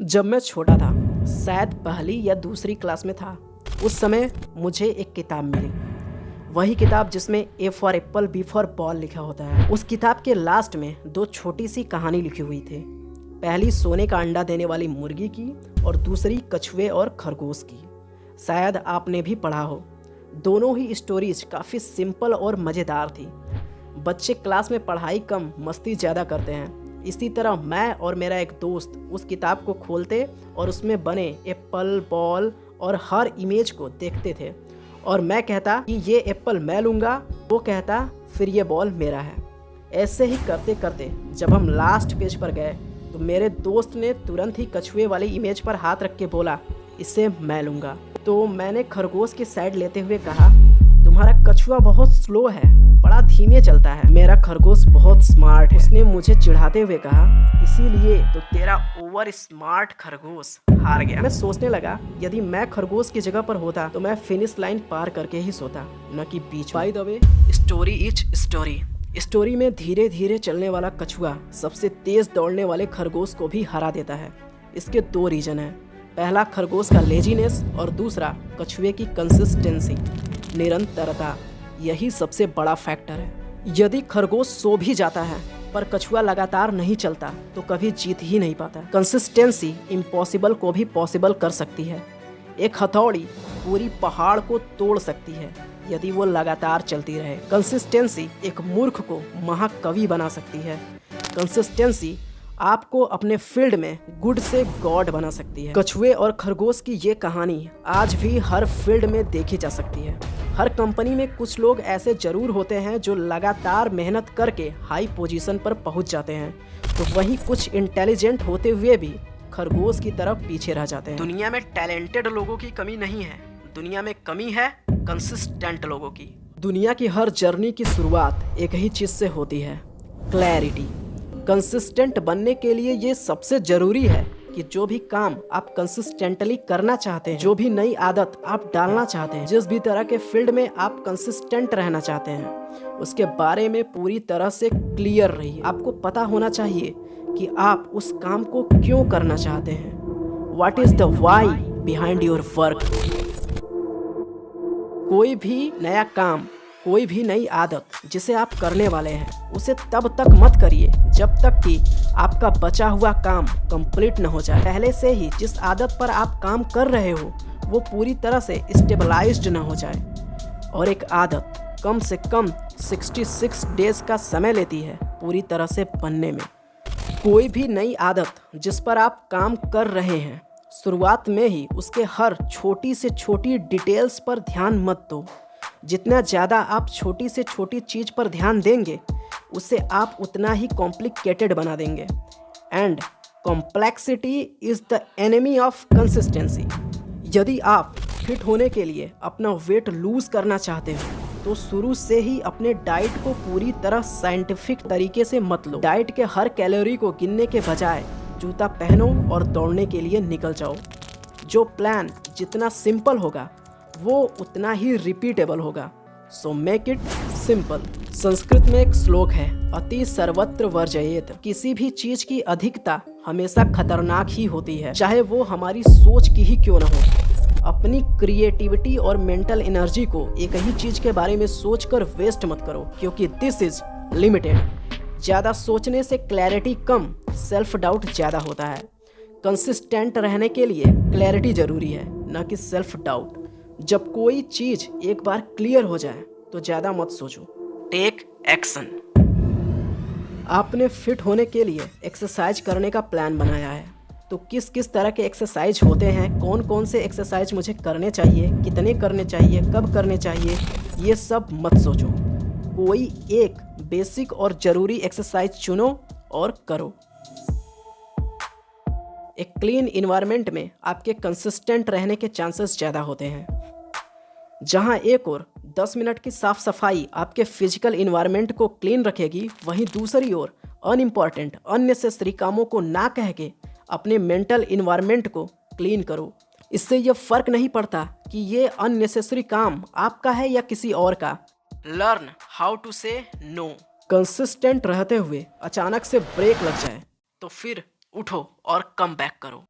जब मैं छोटा था, शायद पहली या दूसरी क्लास में था, उस समय मुझे एक किताब मिली। वही किताब जिसमें A for apple B for ball लिखा होता है। उस किताब के लास्ट में दो छोटी सी कहानी लिखी हुई थी। पहली सोने का अंडा देने वाली मुर्गी की और दूसरी कछुए और खरगोश की। शायद आपने भी पढ़ा हो। दोनों ही स्टोरीज काफ़ी सिंपल और मज़ेदार थी। बच्चे क्लास में पढ़ाई कम मस्ती ज़्यादा करते हैं। इसी तरह मैं और मेरा एक दोस्त उस किताब को खोलते और उसमें बने एप्पल, बॉल और हर इमेज को देखते थे। और मैं कहता कि ये एप्पल मैं लूँगा, वो कहता फिर ये बॉल मेरा है। ऐसे ही करते करते जब हम लास्ट पेज पर गए तो मेरे दोस्त ने तुरंत ही कछुए वाली इमेज पर हाथ रख के बोला, इसे मैं लूँगा। तो मैंने खरगोश की साइड लेते हुए कहा, तुम्हारा कछुआ बहुत स्लो है, बड़ा धीमे चलता है। मेरा खरगोश बहुत स्मार्ट है। उसने मुझे चिढ़ाते हुए कहा, इसीलिए तो तेरा ओवर स्मार्ट खरगोश हार गया। मैं सोचने लगा, यदि मैं खरगोश की जगह पर होता तो मैं फिनिश लाइन पार करके ही सोता, न कि बीच। By the way, story is story. Story में धीरे धीरे चलने वाला कछुआ सबसे तेज दौड़ने वाले खरगोश को भी हरा देता है। इसके दो रीजन है। पहला खरगोश का लेजीनेस और दूसरा कछुए की कंसिस्टेंसी, निरंतरता। यही सबसे बड़ा फैक्टर है। यदि खरगोश सो भी जाता है पर कछुआ लगातार नहीं चलता तो कभी जीत ही नहीं पाता। कंसिस्टेंसी इम्पॉसिबल को भी पॉसिबल कर सकती है। एक हथौड़ी पूरी पहाड़ को तोड़ सकती है यदि वो लगातार चलती रहे। कंसिस्टेंसी एक मूर्ख को महाकवि बना सकती है। कंसिस्टेंसी आपको अपने फील्ड में गुड से गॉड बना सकती है। कछुए और खरगोश की ये कहानी आज भी हर फील्ड में देखी जा सकती है। हर कंपनी में कुछ लोग ऐसे जरूर होते हैं जो लगातार मेहनत करके हाई पोजीशन पर पहुंच जाते हैं, तो वहीं कुछ इंटेलिजेंट होते हुए भी खरगोश की तरफ पीछे रह जाते हैं। दुनिया में टैलेंटेड लोगों की कमी नहीं है, दुनिया में कमी है कंसिस्टेंट लोगों की। दुनिया की हर जर्नी की शुरुआत एक ही चीज से होती है, क्लैरिटी। कंसिस्टेंट बनने के लिए ये सबसे ज़रूरी है कि जो भी काम आप कंसिस्टेंटली करना चाहते हैं, जो भी नई आदत आप डालना चाहते हैं, जिस भी तरह के फील्ड में आप कंसिस्टेंट रहना चाहते हैं, उसके बारे में पूरी तरह से क्लियर रहिए। आपको पता होना चाहिए कि आप उस काम को क्यों करना चाहते हैं। What is the why behind your work. कोई भी नया काम, कोई भी नई आदत जिसे आप करने वाले हैं, उसे तब तक मत करिए जब तक कि आपका बचा हुआ काम कंप्लीट न हो जाए। पहले से ही जिस आदत पर आप काम कर रहे हो वो पूरी तरह से स्टेबलाइज्ड न हो जाए। और एक आदत कम से कम 66 डेज का समय लेती है पूरी तरह से बनने में। कोई भी नई आदत जिस पर आप काम कर रहे हैं, शुरुआत में ही उसके हर छोटी से छोटी डिटेल्स पर ध्यान मत दो। जितना ज़्यादा आप छोटी से छोटी चीज़ पर ध्यान देंगे, उसे आप उतना ही कॉम्प्लिकेटेड बना देंगे। And complexity is the enemy of consistency. यदि आप फिट होने के लिए अपना वेट लूज़ करना चाहते हो तो शुरू से ही अपने डाइट को पूरी तरह साइंटिफिक तरीके से मत लो। डाइट के हर कैलोरी को गिनने के बजाय जूता पहनो और दौड़ने के लिए निकल जाओ। जो प्लान जितना सिंपल होगा वो उतना ही रिपीटेबल होगा। So make it simple. Sanskrit में एक श्लोक है, अति सर्वत्र वर्जयेत। किसी भी चीज की अधिकता हमेशा खतरनाक ही होती है, चाहे वो हमारी सोच की ही क्यों न हो। अपनी क्रिएटिविटी और मेंटल एनर्जी को एक ही चीज के बारे में सोचकर वेस्ट मत करो, क्योंकि दिस इज लिमिटेड। ज़्यादा सोचने से क्लैरिटी कम, सेल्फ डाउट ज़्यादा होता है। कंसिस्टेंट रहने के लिए क्लैरिटी ज़रूरी है, न कि सेल्फ डाउट। जब कोई चीज़ एक बार क्लियर हो जाए तो ज़्यादा मत सोचो, टेक एक्शन। आपने फिट होने के लिए एक्सरसाइज करने का प्लान बनाया है, तो किस किस तरह के एक्सरसाइज होते हैं, कौन कौन से एक्सरसाइज मुझे करने चाहिए, कितने करने चाहिए, कब करने चाहिए, ये सब मत सोचो। कोई एक बेसिक और ज़रूरी एक्सरसाइज चुनो और करो। एक क्लीन इन्वायरमेंट में आपके कंसिस्टेंट रहने के चांसेस ज़्यादा होते हैं। जहां एक और 10 मिनट की साफ सफाई आपके फिजिकल इन्वायरमेंट को क्लीन रखेगी, वहीं दूसरी ओर अनइम्पॉर्टेंट अननेसेसरी कामों को ना कह के अपने मेंटल इन्वायरमेंट को क्लीन करो। इससे यह फर्क नहीं पड़ता कि ये अननेसेसरी काम आपका है या किसी और का। लर्न हाउ टू से नो। कंसिस्टेंट रहते हुए अचानक से ब्रेक लग जाए तो फिर उठो और कम बैक करो।